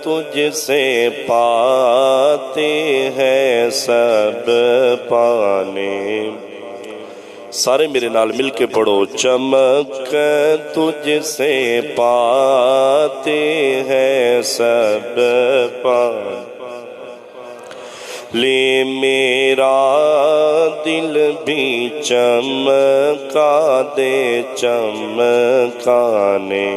تجھ سے پاتے ہیں سب پانے. سارے میرے نال مل کے پڑھو. چمک تجھ سے پاتے ہیں سب پانے. لے میرا دل بھی چمکا دے چمکانے.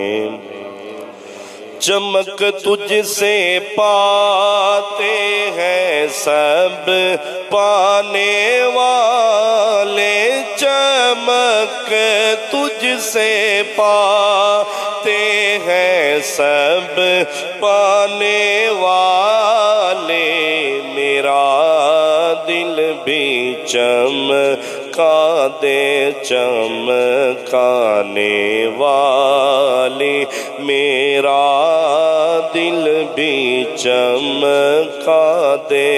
چمک تجھ سے پاتے ہیں سب پانے والے. چمک تجھ سے پاتے ہیں سب پانے والے. میرا دل بھی چمکا دے چمکانے والے. میرا دل بھی چمکا دے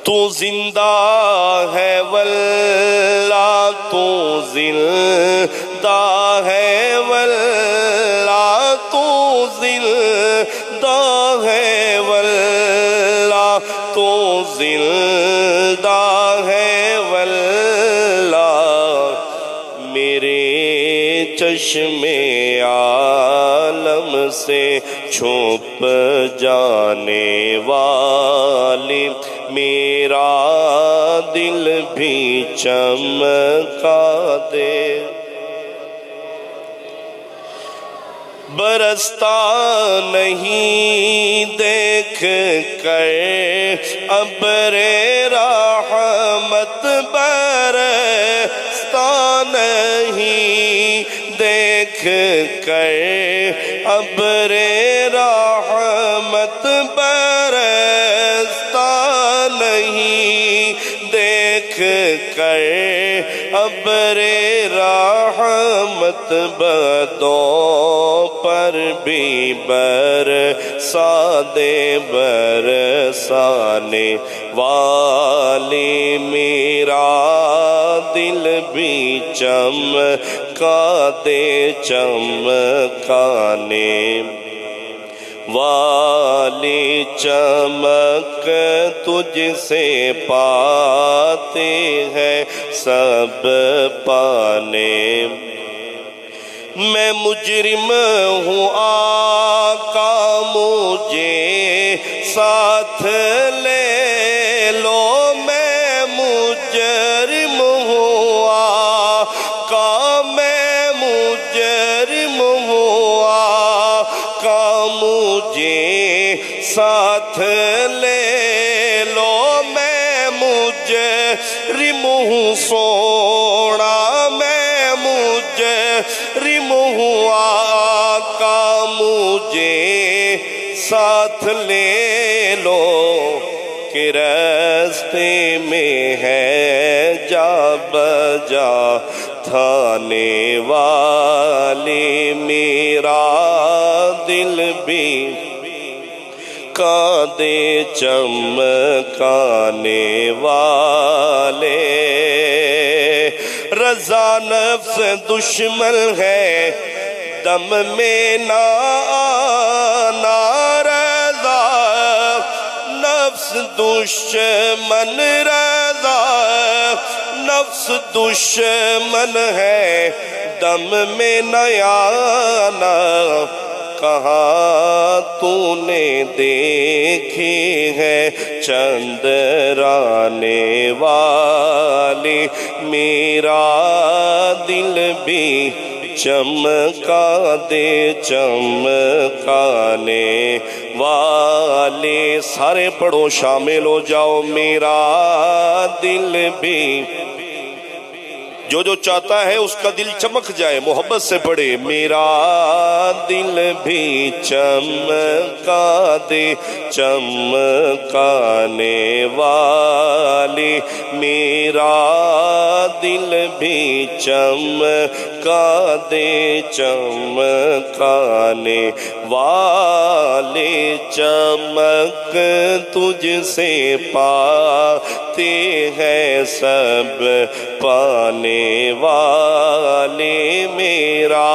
تو زندہ ہے واللہ تو زندہ ہے واللہ تو زندہ ہے واللہ تو زندہ ہے واللہ. میرے چشم عالم سے چھپ جانے والی. میرا دل بھی چمکا دے. برستا نہیں دیکھ کر ابر رحمت. برستا نہیں دیکھ کر ابر رحمت. برستا نہیں دیکھ کر ابر رحمت. بدوں پر بھی برسا دے برسانے والی. میرا دل بھی چمکا دے چمکانے والی. چمک تجھ سے پاتے ہیں سب پانے. میں مجرم ہوں آقا مجھے ساتھ لے لو. میں مجرم ہوں آقا میں مجرم ہوں آقا مجھے ساتھ لے لو. میں مجرم ہوں سونا میں مجرم ہوں آقا مجھے ساتھ لے لو. کہ راستے میں ہے جا بجا تھانے والی. میرا دل بھی کا دے چمکانے والے. رضا نفس دشمن ہے دم میں نہ آنا. رضا نفس دشمن رضا نفس دشمن ہے دم میں نہ آنا. کہاں تو نے دیکھی ہے چندرانے والی. میرا دل بھی چمکا دے چمکانے والے. سارے پڑھو شامل ہو جاؤ. میرا دل بھی جو چاہتا ہے اس کا دل چمک جائے. محبت سے پڑھے. میرا دل بھی چمکا دے چمکانے والی. میرا دل بھی چمکا دے چمکانے والے. چمک تجھ سے پاتے ہیں سب پانے والے. میرا